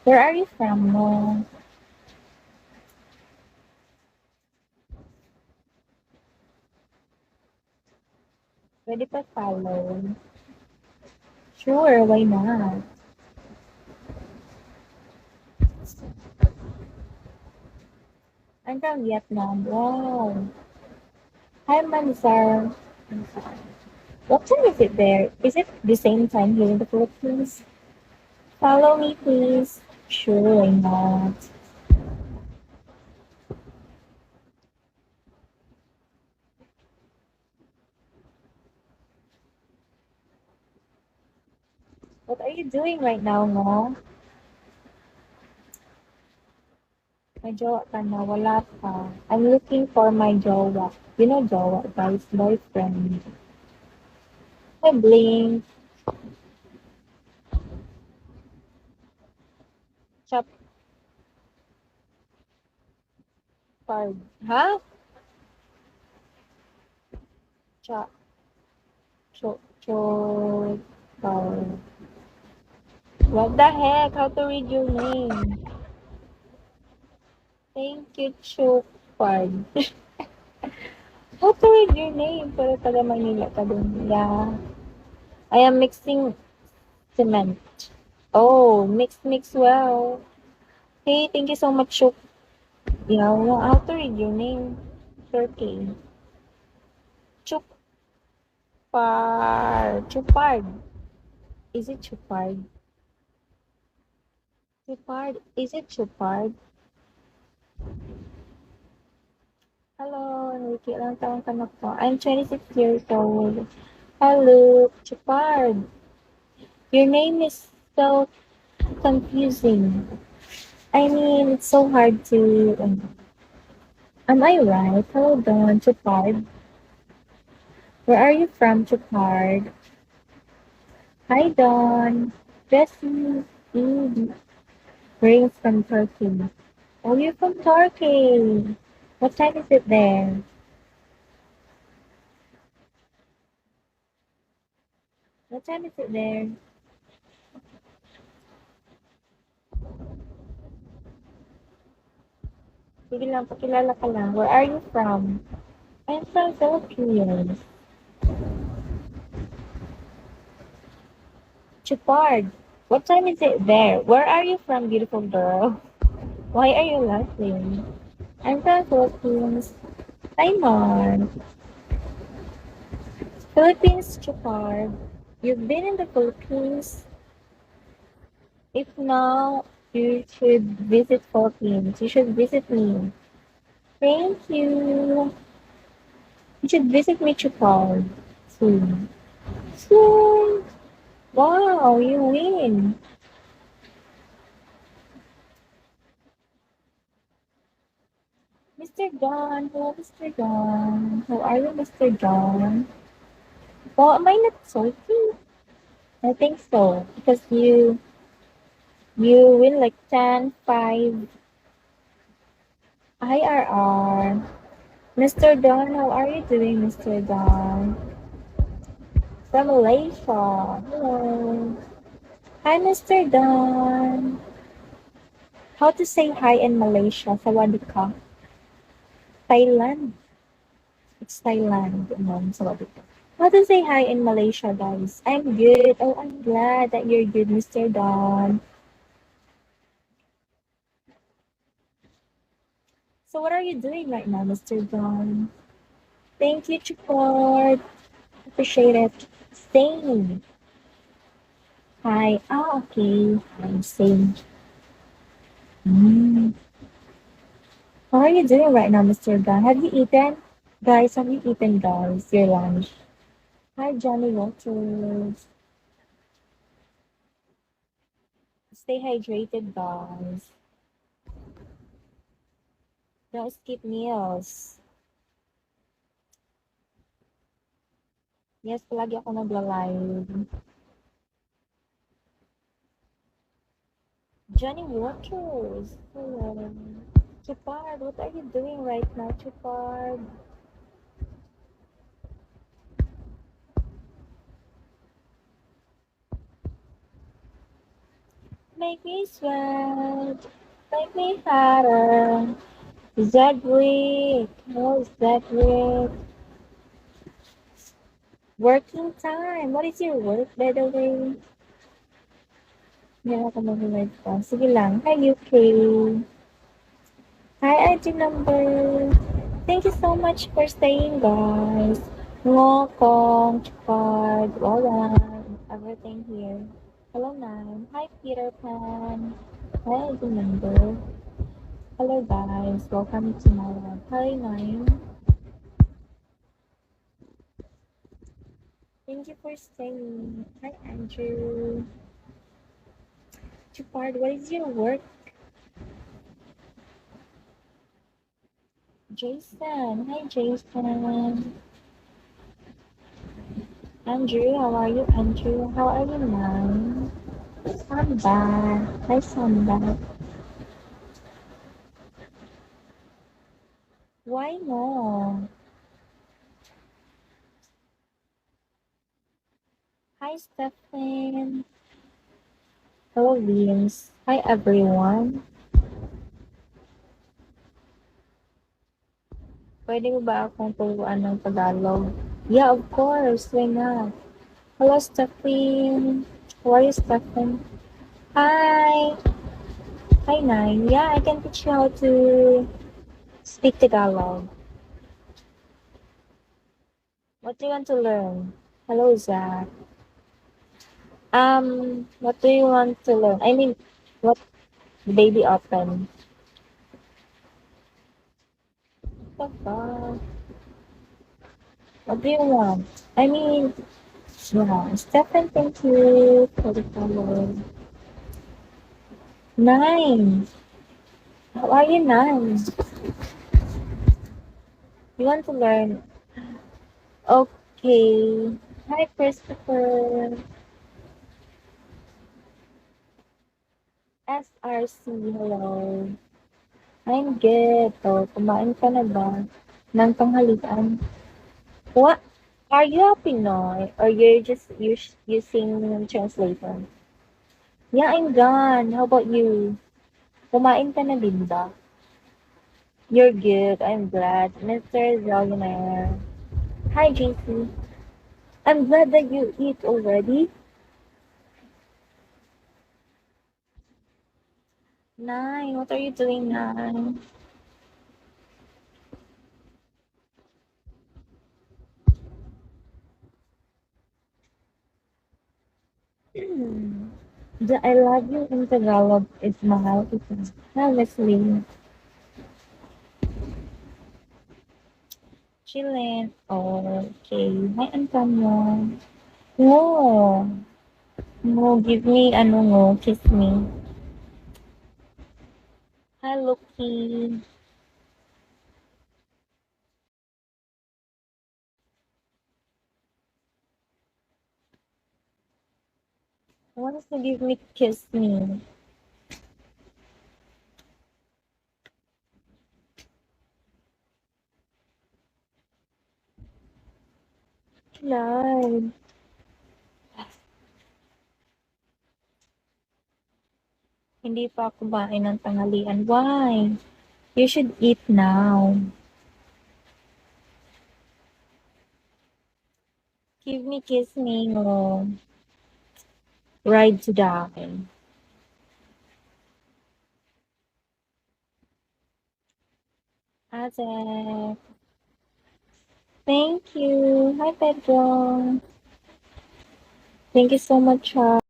Where are you from, no? Pwede pa follow. Sure, why not? I'm from Vietnam. Wow. Hi, Manzar. What time is it there? Is it the same time here in the Philippines? Follow me, please. Sure, why not? What are you doing right now, no? May jowa ka na, wala pa. I'm looking for my jowa. You know jowa, guys, boyfriend. Hi, Blink. Chop card. Huh? Chop, chop card. What the heck? How to read your name? Thank you, Chopard. How to read your name? Pero taga Manila ka dun. Yeah. I am mixing cement. Oh, mix well. Hey, thank you so much, Chop. Yeah, how to read your name? Turkey. Chupar. Chupard. Is it Chupard? Chupard. Is it Chupard? Hello, Enrique. Ilang taon ka na po? I'm 26 years old. Hello, Chupard. Your name is so confusing. I mean, it's so hard to. Am I right? Hold on, Chupard. Where are you from, Chupard? Hi, Don. Jesse. Eve. Rings from Turkey. Oh, you're from Turkey. What time is it there? What time is it there? Sige lang, pakilala ka lang. Where are you from? I'm from Philippines. Chupard. What time is it there? Where are you from, beautiful girl? Why are you laughing? I'm from Philippines. Taiwan. Philippines, Chupard. You've been in the Philippines? If now, you should visit Philippines. You should visit me. Thank you. You should visit me, Chupard. Soon. Soon. Wow, you win. Mr. Don. Hello, Mr. Don. How are you, Mr. Don? Well, am I not salty? I think so. Because you win like 10, 5 IRR. Mr. Don, how are you doing, Mr. Don? From Malaysia. Hello. Hi, Mr. Don. How to say hi in Malaysia? Sawadee ka. Thailand. It's Thailand. Sawadee ka. How to say hi in Malaysia, guys? I'm good. Oh, I'm glad that you're good, Mr. Don. So what are you doing right now, Mr. Don? Thank you, Chupard. Appreciate it. Same. Hi. Ah, okay. I'm same. Mm. How are you doing right now, Mr. Don? Have you eaten? Guys, have you eaten, guys, your lunch? Hi, Johnny Walters. Stay hydrated, guys. Don't skip meals. Yes, palagi ako nagla-live. Johnny Walters. Hello. Chupard, what are you doing right now, Chupard? Make me sweat. Make me hotter. Zedrick. Oh, Zedrick. Working time. What is your work, by the way? Hindi ako mag-live pa. Sige lang. Hi, UK. Hi, IG number. Thank you so much for staying, guys. Ngokong, Chikard, Roland, everything here. Hello, Nan. Hi, Peter Pan. Hi, IG number. Hello, guys. Welcome to my live. Hi, Nine. Thank you for staying. Hi, Andrew. Chikard, what is your work? Jason. Hi, Jason. Andrew, how are you, Andrew? How are you, man? Samba. Hi, Samba. Why no? Hi, Stephen. Hello, Vince. Hi, everyone. Pwede mo ba akong turuan ng Tagalog? Yeah, of course. Why not? Hello, Stephen. How are you, Stephen? Hi. Hi, Nine. Yeah, I can teach you how to speak Tagalog. What do you want to learn? Hello, Zach. What do you want to learn? I mean, what baby open? What the fuck? What do you want? I mean, yeah, Stefan, thank you for the follow. Nine. How are you, Nine? You want to learn? Okay. Hi, Christopher. SRC, hello. I'm good. Oh, kumain ka na ba? Ng tanghalian? What? Are you a Pinoy? Or you're just using translator? Yeah, I'm done. How about you? Kumain ka na din ba? You're good. I'm glad. Mr. Zellionaire. Hi, JC. I'm glad that you eat already. Nine. What are you doing, Nine? The I love you in Tagalog is mahal kita. Honestly. Chillin'. Okay. Hi, Antonio. No. No, give me, ano mo, kiss me. Hi, Loki. Wants to give me, kiss me. Live. Hindi pa ako kumain ng tanghalian. Why? You should eat now. Give me, kiss me, no. Ride to die. Ate. Thank you. Hi, Pedro. Thank you so much,